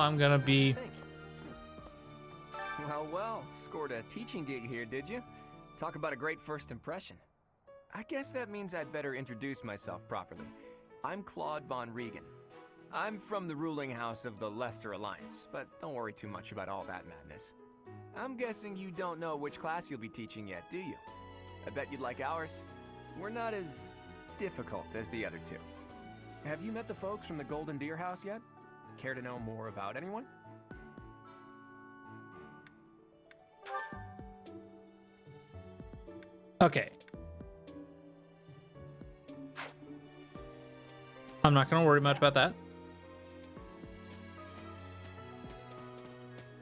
I'm gonna be... Thank you. Well, scored a teaching gig here, did you? Talk about a great first impression. I guess that means I'd better introduce myself properly. I'm Claude von Regan. I'm from the ruling house of the Leicester Alliance, but don't worry too much about all that madness. I'm guessing you don't know which class you'll be teaching yet, do you? I bet you'd like ours. We're not as difficult as the other two. Have you met the folks from the Golden Deer House yet? Care to know more about anyone? Okay. I'm not going to worry much about that.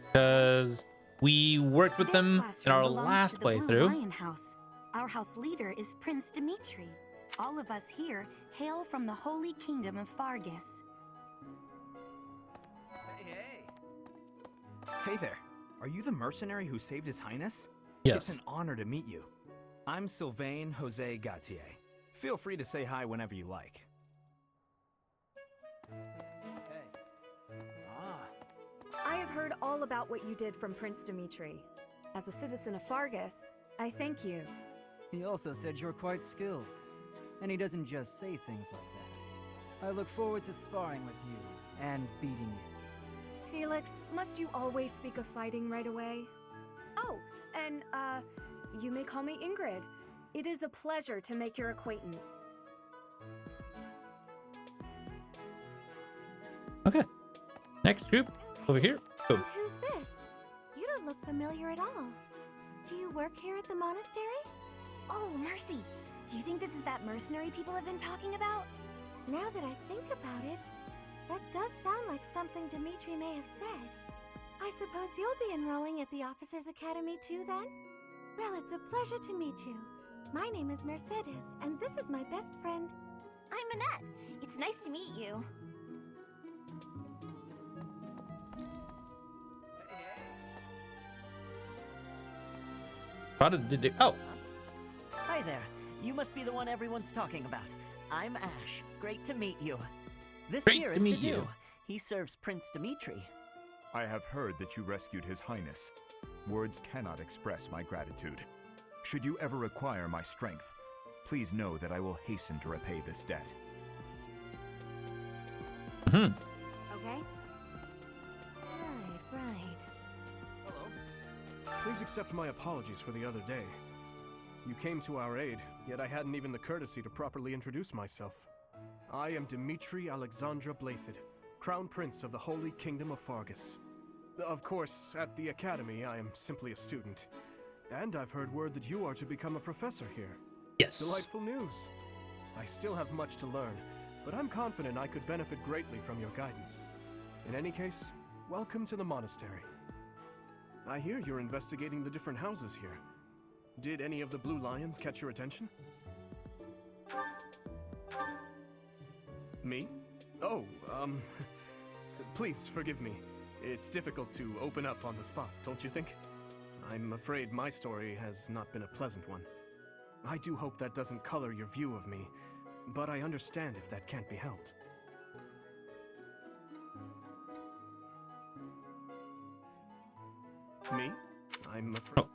Because we worked with them in our last playthrough. Lion House. Our house leader is Prince Dimitri. All of us here hail from the Holy Kingdom of Fargus. Hey there. Are you the mercenary who saved His Highness? Yes. It's an honor to meet you. I'm Sylvain Jose Gautier. Feel free to say hi whenever you like. I have heard all about what you did from Prince Dimitri. As a citizen of Fargus, I thank you. He also said you're quite skilled. And he doesn't just say things like that. I look forward to sparring with you and beating you. Felix, must you always speak of fighting right away? Oh, and, you may call me Ingrid. It is a pleasure to make your acquaintance. Okay. Next group. Over here. Go. And who's this? You don't look familiar at all. Do you work here at the monastery? Oh, Mercy. Do you think this is that mercenary people have been talking about? Now that I think about it, that does sound like something Dimitri may have said. I suppose you'll be enrolling at the Officers' Academy too, then? Well, it's a pleasure to meet you. My name is Mercedes, and this is my best friend. I'm Annette. It's nice to meet you. Oh, Hi there. You must be the one everyone's talking about. I'm Ash. Great to meet you. This Great here to is meet Dedu. you. He serves Prince Dimitri. I have heard that you rescued His Highness. Words cannot express my gratitude. Should you ever require my strength, please know that I will hasten to repay this debt. Okay? Right. Hello. Please accept my apologies for the other day. You came to our aid, yet I hadn't even the courtesy to properly introduce myself. I am Dimitri Alexandra Blaiffid, Crown Prince of the Holy Kingdom of Fargus. Of course, at the Academy, I am simply a student. And I've heard word that you are to become a professor here. yes. Delightful news. I still have much to learn, but I'm confident I could benefit greatly from your guidance. In any case, welcome to the monastery. I hear you're investigating the different houses here. Did any of the Blue Lions catch your attention? Me? Oh, please forgive me. It's difficult to open up on the spot, don't you think? I'm afraid my story has not been a pleasant one. I do hope that doesn't color your view of me, but I understand if that can't be helped. Me? I'm afraid...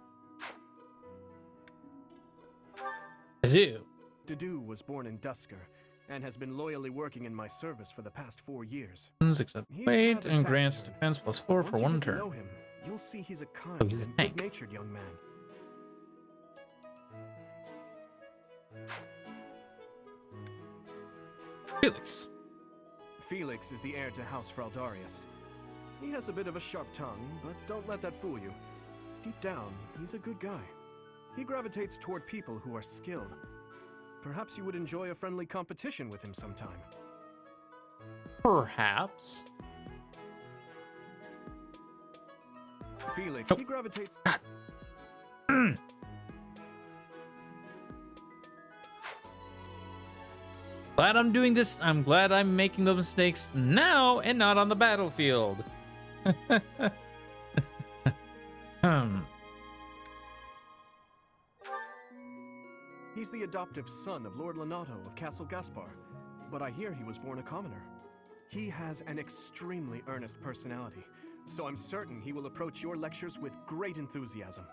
Dedu. Dedu was born in Dusker, and has been loyally working in my service for the past 4 years. Accept He's weight rather and grants taciturn. defense +4 for Once you one get to turn. know him, you'll see he's a kind Oh, he's a and tank. good-natured young man. Felix. Felix is the heir to House Fraldarius. He has a bit of a sharp tongue, but don't let that fool you. Deep down, he's a good guy. He gravitates toward people who are skilled. Perhaps you would enjoy a friendly competition with him sometime. Perhaps. Felix, Nope. he gravitates... Glad I'm doing this. I'm glad I'm making those mistakes now and not on the battlefield. He's the adoptive son of Lord Lenato of Castle Gaspar, but I hear he was born a commoner. He has an extremely earnest personality, so I'm certain he will approach your lectures with great enthusiasm.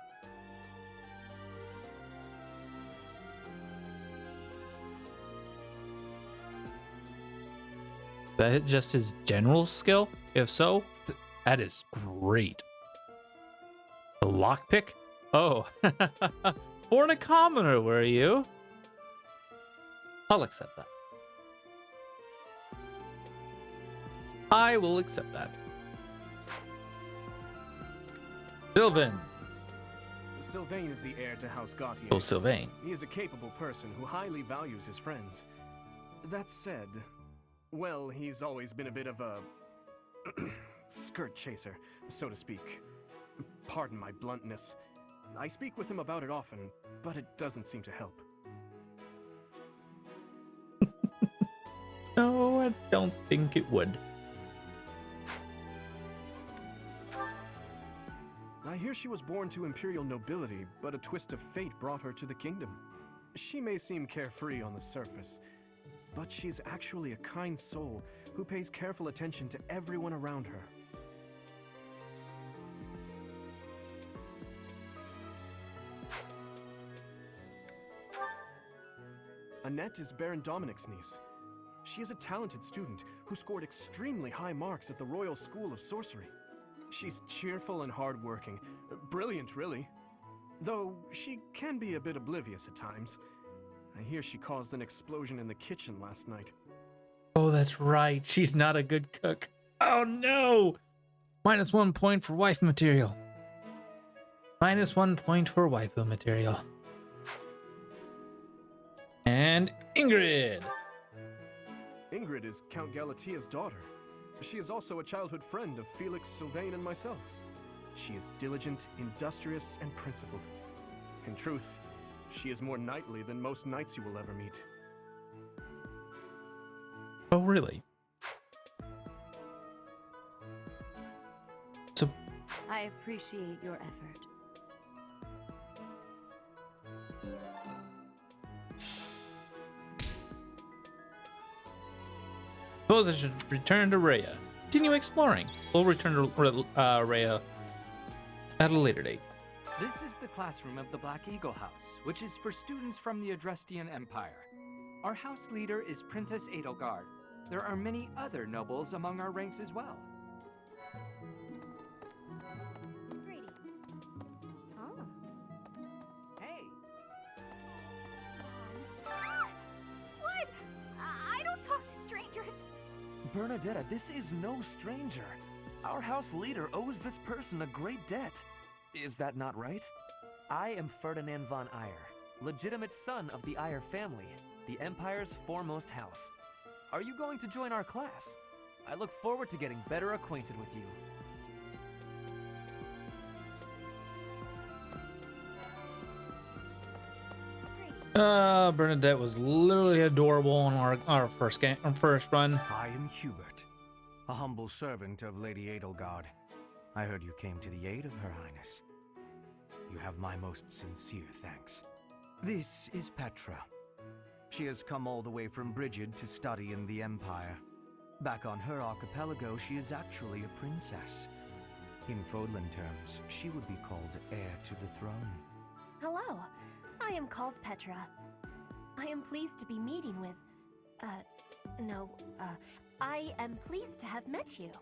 That just his general skill? If so, that is great. A lockpick? Oh, born a commoner, were you? I'll accept that. I will accept that. Sylvan. Sylvain is the heir to House Gautier. Oh, Sylvain. He is a capable person who highly values his friends. That said, well, he's always been a bit of a skirt chaser, so to speak. Pardon my bluntness. I speak with him about it often, but it doesn't seem to help. No, I don't think it would. I hear she was born to imperial nobility, but a twist of fate brought her to the kingdom. She may seem carefree on the surface, but she's actually a kind soul who pays careful attention to everyone around her. Annette is Baron Dominic's niece. She is a talented student who scored extremely high marks at the Royal School of Sorcery. She's cheerful and hardworking. Brilliant, really. Though she can be a bit oblivious at times. I hear she caused an explosion in the kitchen last night. Oh, that's right. She's not a good cook. Oh, no. -1 point for wife material. -1 point for waifu material. And Ingrid. Ingrid is Count Galatia's daughter. She is also a childhood friend of Felix, Sylvain, and myself. She is diligent, industrious, and principled. In truth, she is more knightly than most knights you will ever meet. Oh, really? So, I appreciate your effort. suppose I should return to Rhea. Continue exploring. We'll return to Rhea at a later date. This is the classroom of the Black Eagle House, which is for students from the Adrestian Empire. Our house leader is Princess Edelgard. There are many other nobles among our ranks as well. Greetings. Oh. Hey! What? I don't talk to strangers. Bernadetta, this is no stranger. Our house leader owes this person a great debt. Is that not right? I am Ferdinand von Eyre, legitimate son of the Eyre family, the Empire's foremost house. Are you going to join our class? I look forward to getting better acquainted with you. Bernadette was literally adorable on our first run. I am Hubert, a humble servant of Lady Edelgard. I heard you came to the aid of Her Highness. You have my most sincere thanks. This is Petra. She has come all the way from Brigid to study in the Empire. Back on her archipelago, she is actually a princess. In Fodlan terms, she would be called heir to the throne. Hello, I am called Petra. I am pleased to be meeting with... I am pleased to have met you.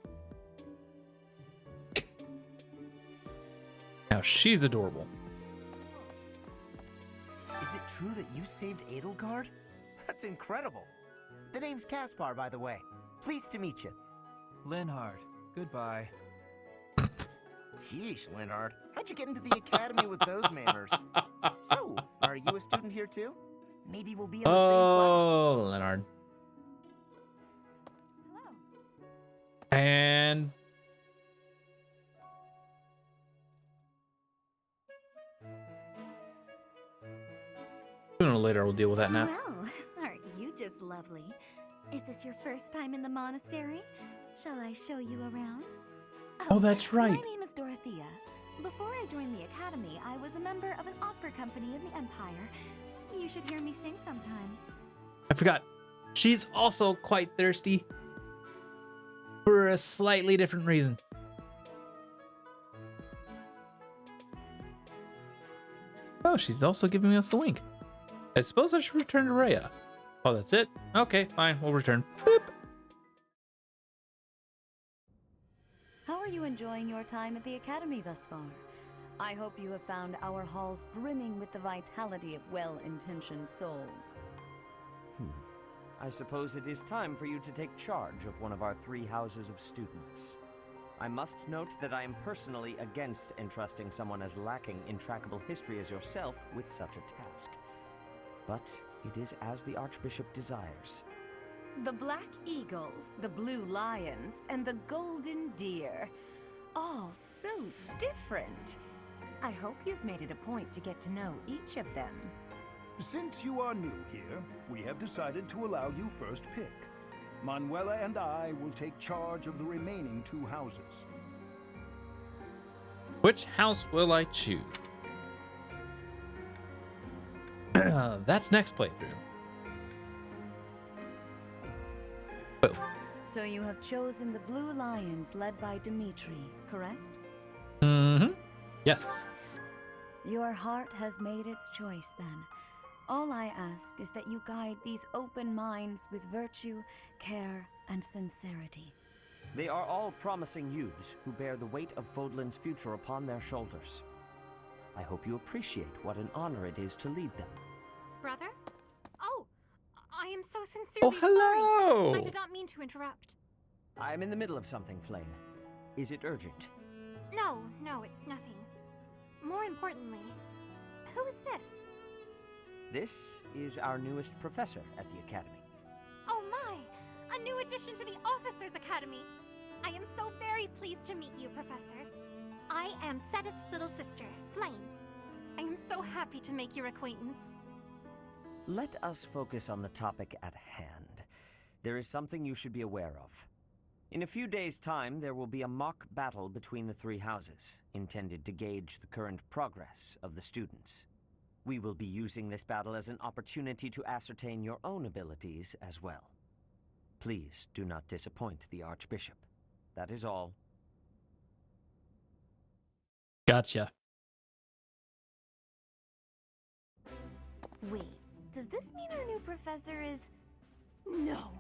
Now she's adorable. Is it true that you saved Edelgard? That's incredible. The name's Caspar, by the way. Pleased to meet you. Linhard, goodbye. Sheesh, Linhard. How'd you get into the academy with those manners? So, are you a student here too? Maybe we'll be in the same class. Oh, Leonard. Hello. And sooner or later we'll deal with that now. Well, aren't you just lovely? Is this your first time in the monastery? Shall I show you around? Oh, that's right. My name is Dorothea. Before I joined the academy, I was a member of an opera company in the Empire. You should hear me sing sometime. I forgot. She's also quite thirsty. for a slightly different reason. Oh, she's also giving us the wink. I suppose I should return to Rhea. Oh, that's it? Okay, fine, we'll return. Boop. How are you enjoying your time at the Academy thus far? I hope you have found our halls brimming with the vitality of well-intentioned souls. I suppose it is time for you to take charge of one of our 3 houses of students. I must note that I am personally against entrusting someone as lacking in trackable history as yourself with such a task. But it is as the Archbishop desires. The Black Eagles, the Blue Lions, and the Golden Deer. All so different. I hope you've made it a point to get to know each of them. Since you are new here, we have decided to allow you first pick. Manuela and I will take charge of the remaining 2 houses. Which house will I choose? That's next playthrough. Oh. So you have chosen the Blue Lions led by Dimitri, correct? Mm-hmm. Yes. Your heart has made its choice then. All I ask is that you guide these open minds with virtue, care, and sincerity. They are all promising youths who bear the weight of Fodlan's future upon their shoulders. I hope you appreciate what an honor it is to lead them. Brother? Oh, I am so sincerely hello! sorry. I did not mean to interrupt. I'm in the middle of something, Flame. Is it urgent? No, it's nothing. More importantly, who is this? This is our newest professor at the Academy. Oh my! A new addition to the Officers Academy! I am so very pleased to meet you, Professor. I am Sedith's little sister, Flame. I am so happy to make your acquaintance. Let us focus on the topic at hand. There is something you should be aware of. In a few days' time, there will be a mock battle between the 3 houses, intended to gauge the current progress of the students. We will be using this battle as an opportunity to ascertain your own abilities as well. Please do not disappoint the Archbishop. That is all. Gotcha. Wait, does this mean our new professor is... No,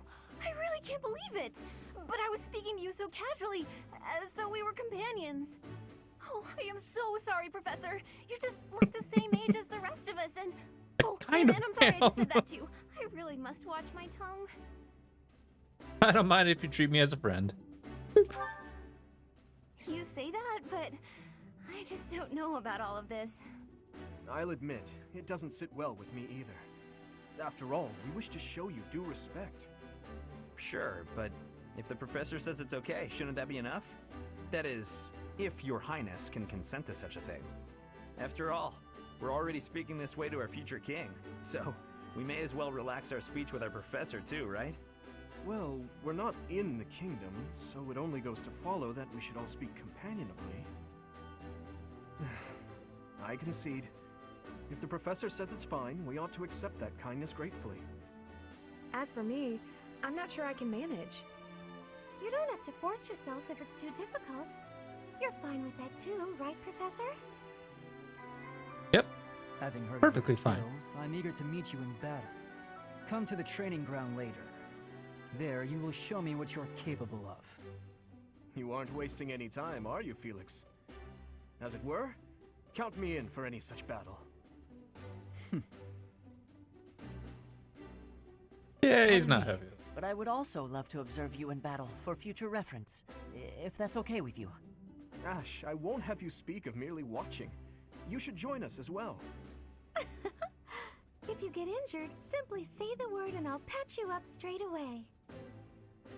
I really can't believe it! But I was speaking to you so casually, as though we were companions. Oh, I am so sorry, Professor. You just look the same age as the rest of us, and... Oh, and I'm sorry I just said that too. I really must watch my tongue. I don't mind if you treat me as a friend. You say that, but I just don't know about all of this. I'll admit, it doesn't sit well with me either. After all, we wish to show you due respect. Sure, but if the professor says it's okay, shouldn't that be enough? That is, if your highness can consent to such a thing. After all, we're already speaking this way to our future king, so we may as well relax our speech with our professor too, right? Well, we're not in the kingdom, so it only goes to follow that we should all speak companionably. I concede. If the professor says it's fine, we ought to accept that kindness gratefully. As for me, I'm not sure I can manage. You don't have to force yourself if it's too difficult. You're fine with that too, right, Professor? Yep. Having heard Perfectly of your fine. skills, I'm eager to meet you in battle. Come to the training ground later. There, you will show me what you're capable of. You aren't wasting any time, are you, Felix? As it were, count me in for any such battle. Yeah, he's Pardon not me, happy. But I would also love to observe you in battle for future reference, if that's okay with you. Ash, I won't have you speak of merely watching. You should join us as well. If you get injured, simply say the word and I'll patch you up straight away.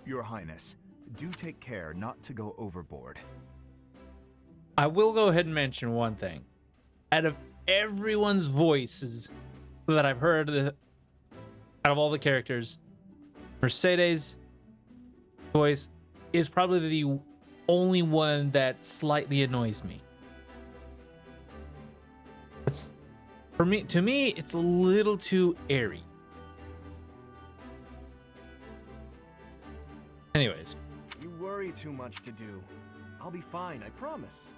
Your Highness, do take care not to go overboard. I will go ahead and mention one thing. Out of everyone's voices that I've heard, out of all the characters, Mercedes' voice is probably the only one that slightly annoys me. It's to me, it's a little too airy. You Anyways. were worry too much to do. I'll be fine, I promise.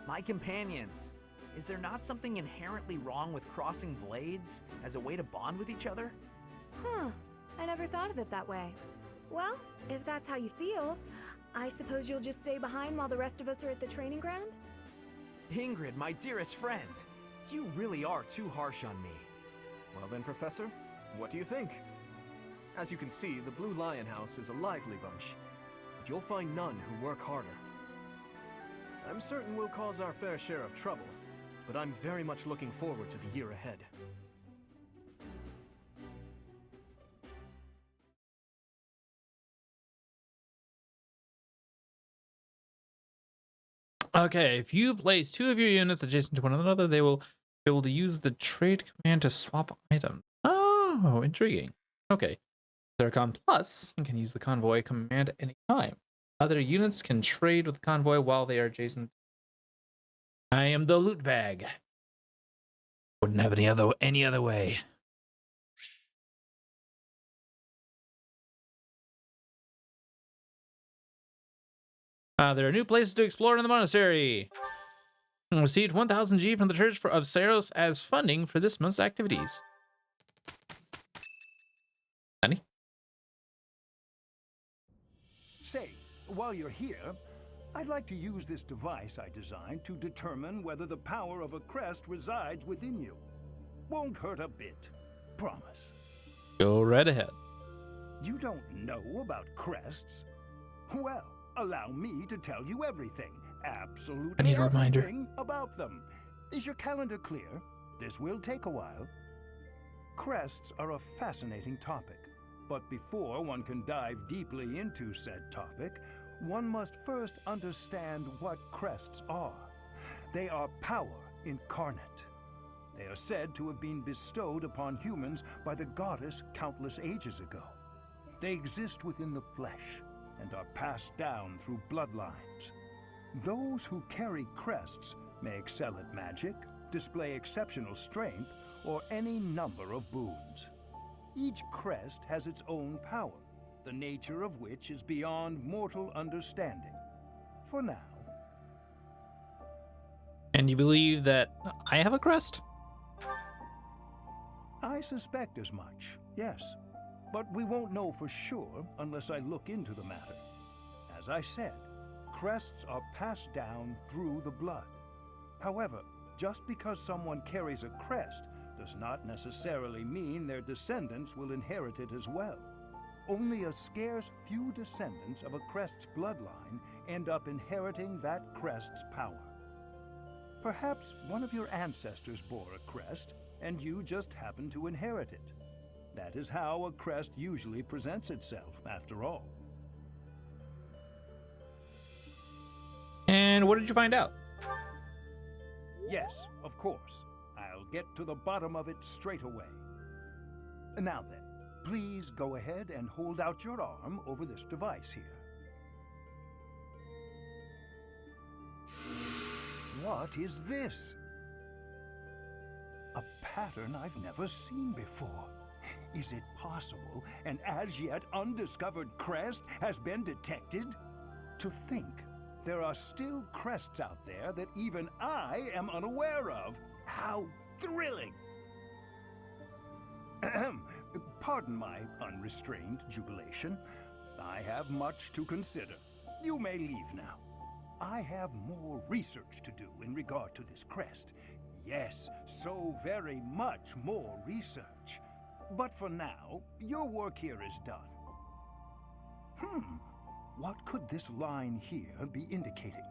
My companions, is there not something inherently wrong with crossing blades as a way to bond with each other? Huh. I never thought of it that way. Well, if that's how you feel, I suppose you'll just stay behind while the rest of us are at the training ground? Ingrid, my dearest friend, you really are too harsh on me. Well then, Professor, what do you think? As you can see, the Blue Lion House is a lively bunch, but you'll find none who work harder. I'm certain we'll cause our fair share of trouble, but I'm very much looking forward to the year ahead. Okay, if you place 2 of your units adjacent to one another, they will be able to use the trade command to swap items. Oh, intriguing. Okay. Zircon Plus can use the convoy command at any time. Other units can trade with the convoy while they are adjacent. I am the loot bag. Wouldn't have any other way. There are new places to explore in the monastery. Received 1,000 G from the Church of Saros as funding for this month's activities. Honey? Say, while you're here, I'd like to use this device I designed to determine whether the power of a crest resides within you. Won't hurt a bit. Promise. Go right ahead. You don't know about crests? Well, allow me to tell you everything. Absolutely I need a reminder. everything about them. Is your calendar clear? This will take a while. Crests are a fascinating topic, but before one can dive deeply into said topic, one must first understand what crests are. They are power incarnate. They are said to have been bestowed upon humans by the goddess countless ages ago. They exist within the flesh and are passed down through bloodlines. Those who carry crests may excel at magic, display exceptional strength, or any number of boons. Each crest has its own power, the nature of which is beyond mortal understanding. For now. And you believe that I have a crest? I suspect as much, yes. But we won't know for sure unless I look into the matter. As I said, crests are passed down through the blood. However, just because someone carries a crest does not necessarily mean their descendants will inherit it as well. Only a scarce few descendants of a crest's bloodline end up inheriting that crest's power. Perhaps one of your ancestors bore a crest, and you just happen to inherit it. That is how a crest usually presents itself, after all. And what did you find out? Yes, of course. I'll get to the bottom of it straight away. Now then, please go ahead and hold out your arm over this device here. What is this? A pattern I've never seen before. Is it possible an as yet undiscovered crest has been detected? To think there are still crests out there that even I am unaware of. How thrilling! Ahem. Pardon my unrestrained jubilation. I have much to consider. You may leave now. I have more research to do in regard to this crest. Yes, so very much more research. But for now, your work here is done. What could this line here be indicating?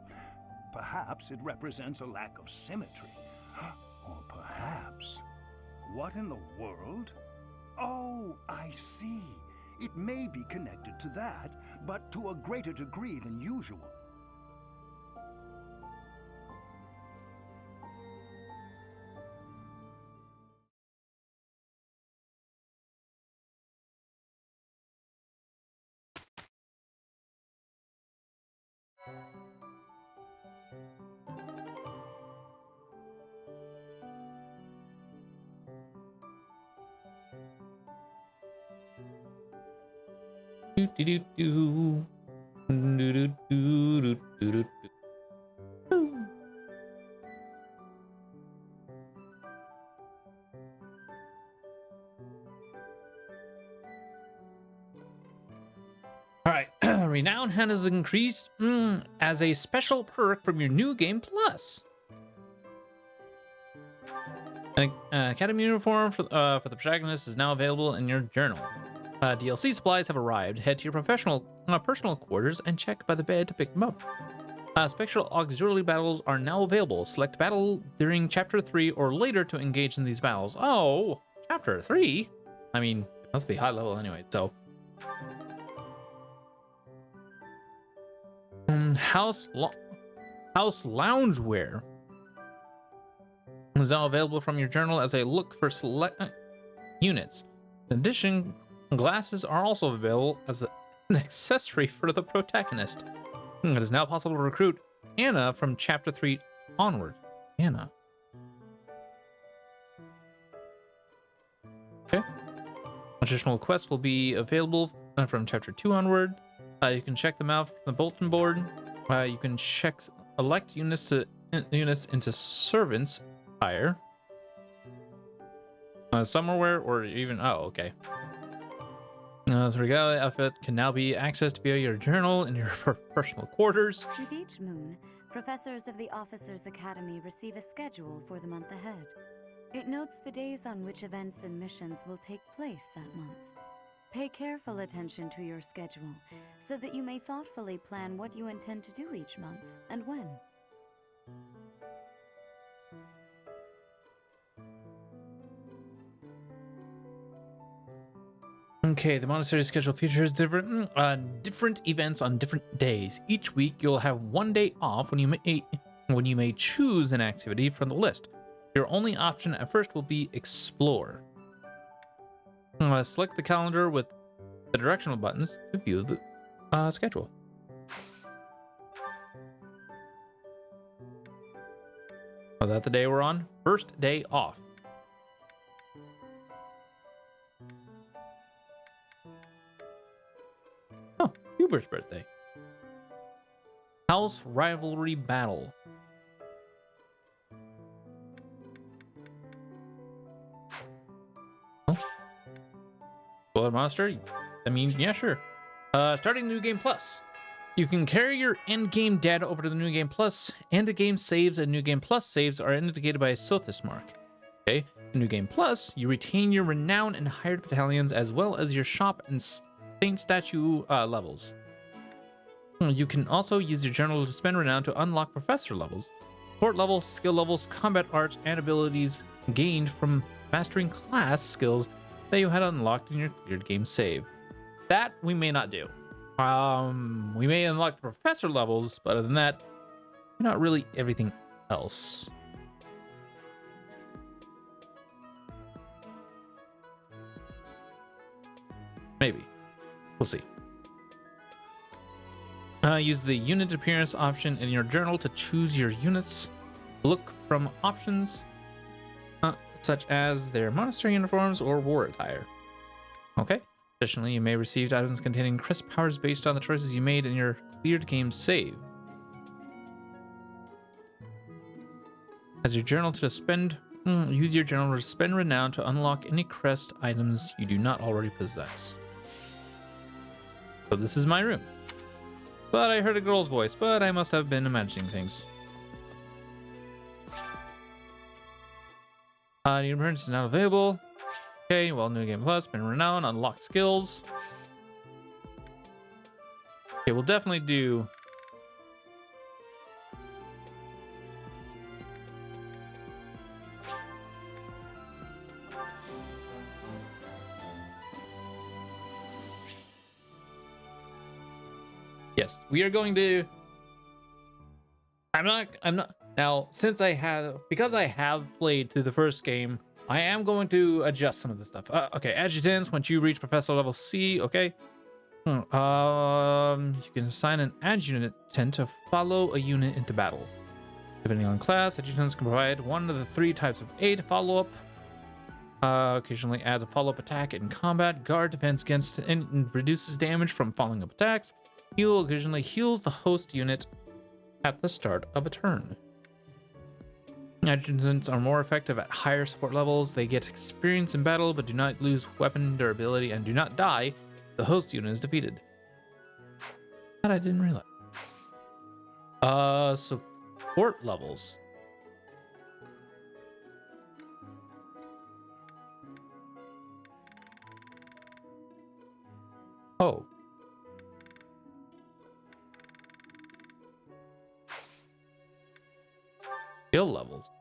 Perhaps it represents a lack of symmetry. Or perhaps... What in the world? Oh, I see. It may be connected to that, but to a greater degree than usual. Do. Do-do-do-do-do-do-do. All right, Renown has increased as a special perk from your new game plus. An academy uniform for the protagonist is now available in your journal. DLC supplies have arrived. Head to your personal quarters and check by the bed to pick them up. Spectral auxiliary battles are now available. Select battle during Chapter 3 or later to engage in these battles. Oh, Chapter 3? I mean, it must be high level anyway, so. House loungewear is now available from your journal as a look for select units. In addition, glasses are also available as an accessory for the protagonist. It is now possible to recruit Anna from Chapter 3 onward. Anna. Okay. Additional quests will be available from Chapter 2 onward. You can check them out from the bulletin board. You can elect units into servants hire. Summerwear or even okay. The regalia outfit can now be accessed via your journal in your personal quarters. With each moon, professors of the Officers' Academy receive a schedule for the month ahead. It notes the days on which events and missions will take place that month. Pay careful attention to your schedule so that you may thoughtfully plan what you intend to do each month and when. Okay, the monastery schedule features different events on different days. Each week, you'll have one day off when you may choose an activity from the list. Your only option at first will be explore. Select the calendar with the directional buttons to view the schedule. Was that the day we're on? First day off. Oh, Hubert's birthday. House rivalry battle. Blood monster? I mean, yeah, sure. Starting New Game Plus. You can carry your end-game data over to the New Game Plus. End-game saves and New Game Plus saves are indicated by a Sothis mark. Okay, in New Game Plus, you retain your renown and hired battalions as well as your shop and saint statue levels. You can also use your journal to spend renown to unlock professor levels, support levels, skill levels, combat arts, and abilities gained from mastering class skills that you had unlocked in your cleared game save. That we may not do. We may unlock the professor levels, but other than that, not really everything else. Maybe. We'll see. Use the unit appearance option in your journal to choose your units. Look from options such as their monastery uniforms or war attire. Okay. Additionally, you may receive items containing crisp powers based on the choices you made in your cleared game save. As your journal to spend, use your journal to spend renown to unlock any crest items you do not already possess. So this is my room. But I heard a girl's voice, but I must have been imagining things. New emergence is now available. Okay, well, New Game Plus, spend renown, unlock skills. Okay, we'll definitely do... Yes, we are going to... I'm not... Now, because I have played through the first game, I am going to adjust some of this stuff. Okay, adjutants, once you reach professor level C, okay. You can assign an adjutant to follow a unit into battle. Depending on class, adjutants can provide one of the 3 types of aid follow-up. Occasionally adds a follow-up attack in combat, guard defense against, and reduces damage from following up attacks. Heal occasionally heals the host unit at the start of a turn. Adjutants are more effective at higher support levels. They get experience in battle, but do not lose weapon durability and do not die. The host unit is defeated. That I didn't realize. Support levels. Oh. Skill levels.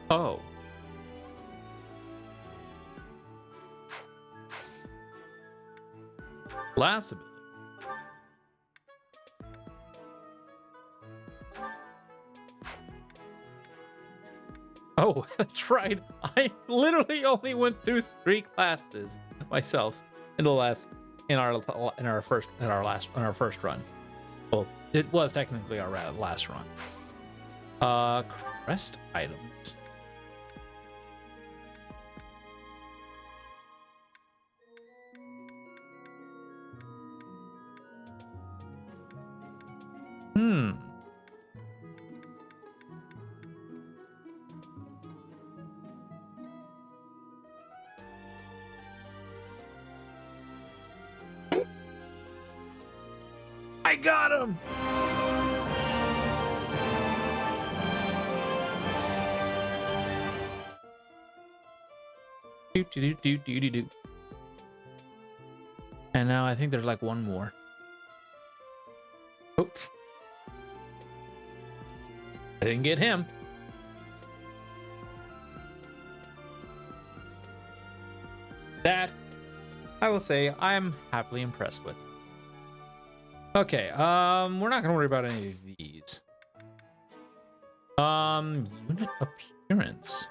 Oh. Class ability. Oh, that's right. I literally only went through 3 classes myself in our first run. Well, it was technically our last run. Crest items. I got him! Do. And now I think there's like one more. Oh. I didn't get him. That, I will say, I'm happily impressed with. Okay, we're not gonna worry about any of these. Unit appearance.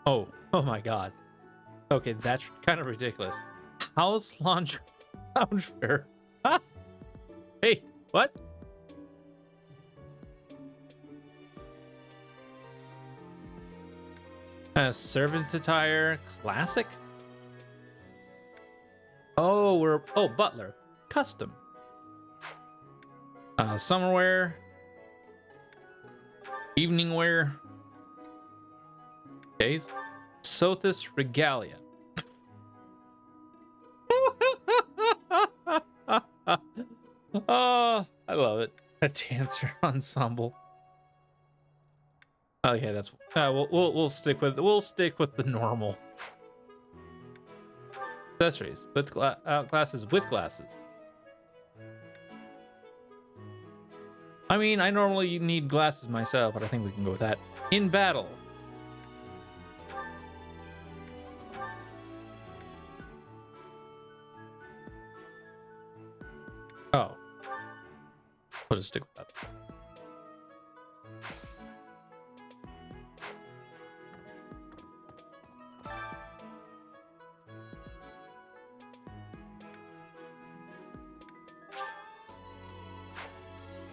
Oh my god. Okay, that's kind of ridiculous. House lounger. Huh? Hey, what? Servant's attire, classic. Oh, butler, custom. Summer wear, evening wear. Okay, Sothis regalia. Oh, I love it. A dancer ensemble. Okay, that's we'll stick with the normal accessories with glasses with glasses. I mean, I normally need glasses myself, but I think we can go with that. In battle. Oh. I'll just stick with that.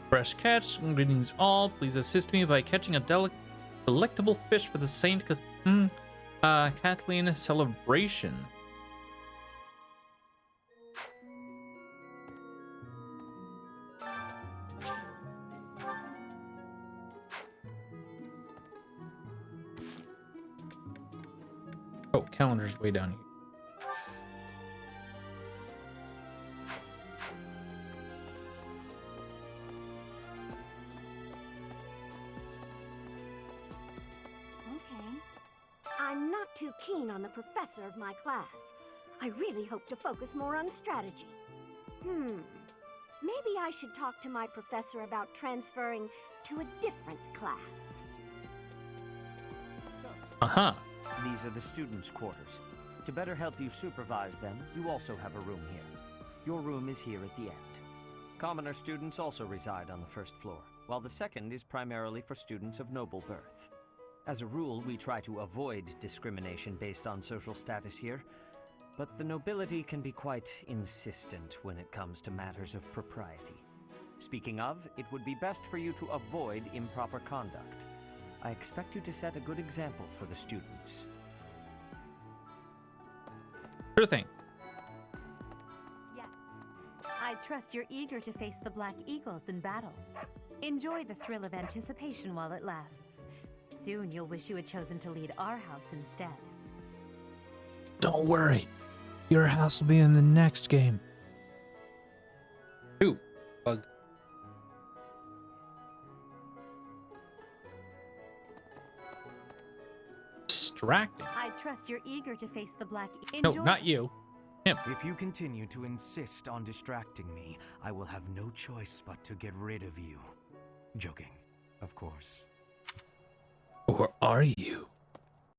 Fresh catch. Greetings all. Please assist me by catching a delectable fish for the Saint Kathleen celebration. Oh, calendar's way down here. I'm not too keen on the professor of my class. I really hope to focus more on strategy. Maybe I should talk to my professor about transferring to a different class. These are the students' quarters. To better help you supervise them, you also have a room here. Your room is here at the end. Commoner students also reside on the first floor, while the second is primarily for students of noble birth. As a rule, we try to avoid discrimination based on social status here, but the nobility can be quite insistent when it comes to matters of propriety. Speaking of, it would be best for you to avoid improper conduct. I expect you to set a good example for the students. Sure thing. Yes. I trust you're eager to face the Black Eagles in battle. Enjoy the thrill of anticipation while it lasts. Soon you'll wish you had chosen to lead our house instead. Don't worry. Your house will be in the next game. Ooh, bug. Distracting. I trust you're eager to face the Black No, not you. Him. If you continue to insist on distracting me, I will have no choice but to get rid of you. Joking, of course. Or are you?